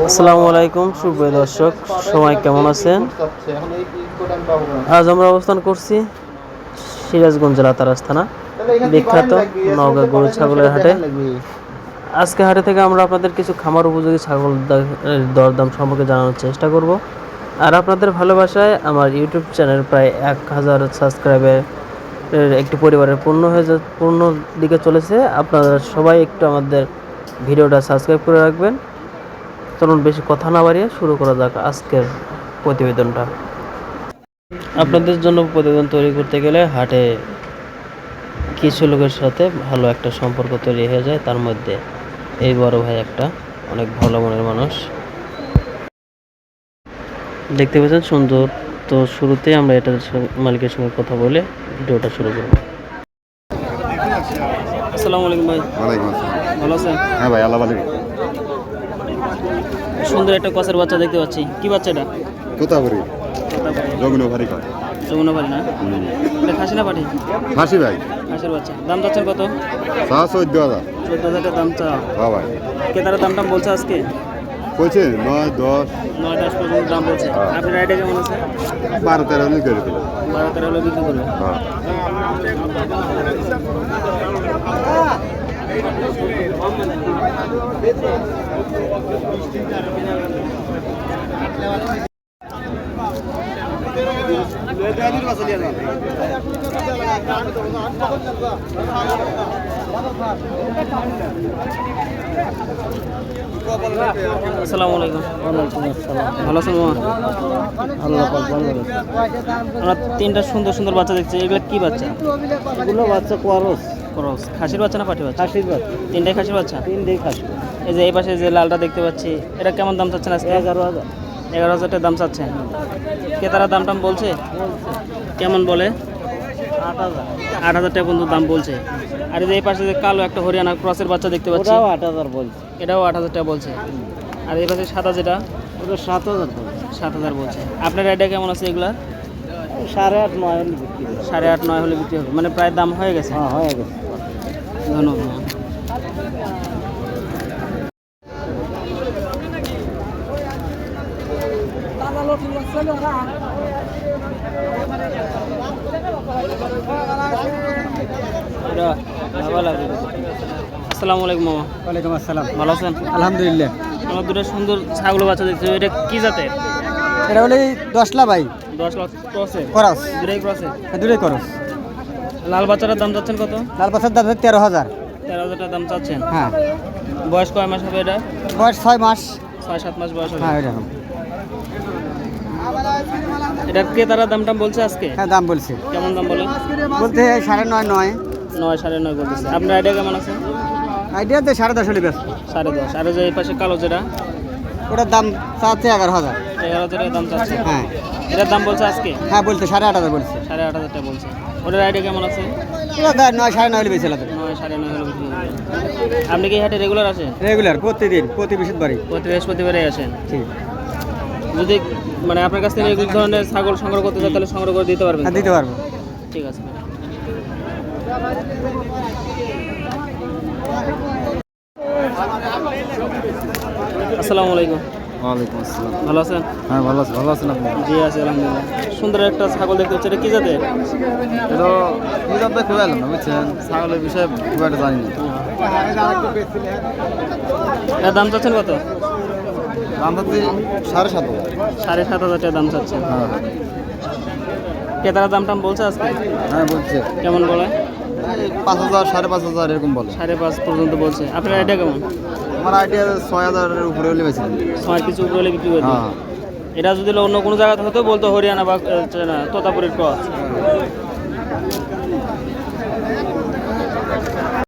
আসসালামু আলাইকুম সুপ্রিয় দর্শক, সবাই কেমন আছেন? আজ আমরা অবস্থান করছি সিরাজগঞ্জ জেলা তারাস থানা বিখ্যাত নওগাঁ গরু ছাগলের হাটে। আজকে হাটে থেকে আমরা আপনাদের কিছু খামার উপযোগী ছাগল দরদাম সম্পর্কে জানানোর চেষ্টা করব। আর আপনাদের ভালোবাসায় আমার ইউটিউব চ্যানেল প্রায় 1000 সাবস্ক্রাইবের একটি পরিবারের পূর্ণ দিকে চলেছে। আপনারা সবাই একটু আমাদের ভিডিওটা সাবস্ক্রাইব করে রাখবেন। চলুন বেশি কথা না বাড়িয়ে শুরু করা যাক আজকের প্রতিবেদনটা। আপনাদের জন্য প্রতিবেদন তৈরি করতে গেলে হাটে কিছু লোকের সাথে ভালো একটা সম্পর্ক তৈরি হয়ে যায়। তার মধ্যে এই বড় ভাই একটা অনেক ভালো মনের মানুষ, দেখতে পাচ্ছেন সুন্দর। তো শুরুতেই আমরা এটার মালিকের সঙ্গে কথা বলে ভিডিওটা শুরু করব। আসসালামু আলাইকুম ভাই। ওয়ালাইকুম আসসালাম। ভালো আছেন? হ্যাঁ ভাই, আল্লাহ ভালো। সুন্দর একটা কসের বাচ্চা দেখতে পাচ্ছি। কি বাচ্চা এটা? তোতাপুরি যমুনা ভারি কর। যমুনা বাড়ি না? এটা খাসি না পাঠি? হাসি ভাই, খাসির বাচ্চা। দাম চাচ্ছেন কত? 14,000। 14,000 দাম চা। হ্যাঁ ভাই, ক্রেতারা দাম টাম বলছে আজকে? বলছে 9, 10, 9-10 পর্যন্ত দাম বলছে। আপনার আইডিয়া কেমন আছে? 12-13 হলে করে দিল। 12-13 হলে বিক্রি করবে। হ্যাঁ। আসসালামু আলাইকুম। ভালো আছেন মামা? আমরা তিনটা সুন্দর সুন্দর বাচ্চা দেখছি। এগুলো কি বাচ্চা? এগুলো বাচ্চা করস ক্রস। খাসির বাচ্চা না পাঠি বাচ্চা? খাসির বাচ্চা, তিনটাই খাসির বাচ্চা। তিনটেই খাসি। এই যে এই পাশে যে লালটা দেখতে পাচ্ছি, এটা কেমন দাম চাচ্ছেন আজকে? 11,000। 11,000 টাকা দাম চাচ্ছেন। ক্রেতারা দাম টাম বলছে? কেমন বলে? 8,000। 8,000 টাকা পর্যন্ত দাম বলছে। আর এই যে এই পাশে যে কালো একটা হরিয়ানা ক্রসের বাচ্চা দেখতে পাচ্ছি, ওটাও 8,000 বলছে। এটাও 8,000 টাকা বলছে। আর এই পাশে সাদা যেটা, ওটা 7,000 বলছে। 7,000 বলছে। আপনার আইডিয়া কেমন আছে এগুলা? 8.5, 9 হলে বিক্রি হবে। 8.5-9 হলে বিক্রি হবে, মানে প্রায় দাম হয়ে গেছে। হ্যাঁ, হয়ে গেছে। ধন্যবাদ। আসসালামু আলাইকুম মামা। ওয়ালাইকুম আসসালাম। ভালো আছেন? আলহামদুলিল্লাহ। আমার দুটো সুন্দর ছাগল বাচ্চা দেখছি। এটা কি জাতের? এটা হলে 10 ভাই। 10 লাখ ক্রসে? করস। দুটাই ক্রসে? দুটোই করস। লাল বাচ্চাটার দাম চাচ্ছেন কত? লাল বাচ্চার দাম 13,000। 13,000 টাকা দাম চাচ্ছেন। হ্যাঁ। বয়স কয় মাস হবে এটা? বয়স 6 মাস। 6-7 মাস বয়স হবে। হ্যাঁ, এরকম। এটার ক্রেতারা দাম টাম বলছে আজকে? হ্যাঁ, দাম বলছে। কেমন দাম বলে? বলতে 9.5, 9। 9-9.5 বলতেছে। আপনার আইডিয়া কেমন আছে? আইডিয়াতে 10.5 হলে ব্যস্ত। 10.5। আর যে এই পাশে কালো যেটা, ওটার দাম চাচ্ছে 11,000। 11,000 টাকা দাম চাচ্ছে। হ্যাঁ। এটার দাম বলছে আজকে? হ্যাঁ, বলতে 8.5 বলছে। 8,500 টাকা বলছে। ওটার আইডিয়া কেমন আছে? ওটা 9, 9.5 হলে বেশি লাগে। 9-9.5 হলে বিক্রি করবে। আপনি কি এই হাটে রেগুলার আসেন? রেগুলার প্রতিদিন, প্রতি বৃহস্পতিবারই। প্রতি বৃহস্পতিবারই আসেন? ঠিক। যদি মানে আপনার কাছ থেকে এই ধরনের ছাগল সংগ্রহ করতে চান তাহলে সংগ্রহ করে দিতে পারবেন? হ্যাঁ, দিতে পারবো। ঠিক আছে। আসসালামু আলাইকুম। ওয়ালাইকুম আসসালাম। ভালো আছেন? হ্যাঁ, ভালো আছেন আপনি? জি আছি আলহামদুলিল্লাহ। সুন্দর একটা ছাগল দেখতে হচ্ছে। এটা কি জাতের? এটা কি জানতে খুব ভালো না, বুঝছেন? ছাগলের বিষয়ে খুব একটা জানি না। এটার দাম চাচ্ছেন কত? দাম হচ্ছে 7,500। 7,500 টাকা দাম চাচ্ছেন। হ্যাঁ, ক্রেতারা দাম টাম বলছে আজকে? হ্যাঁ বলছে কেমন বলে? 5,000, 5,500 এরকম বলে। 5.5 পর্যন্ত বলছে। আপনার আইডিয়া কেমন? আমার আইডিয়া 6,000-এর উপরে হলে বেশি। 6 কিছু উপরে হলে বিক্রি করে দিন। হ্যাঁ। এটা যদি অন্য কোনো জায়গাতে হতো বলতো হরিয়ানা বা তোতাপুরের ক্রস।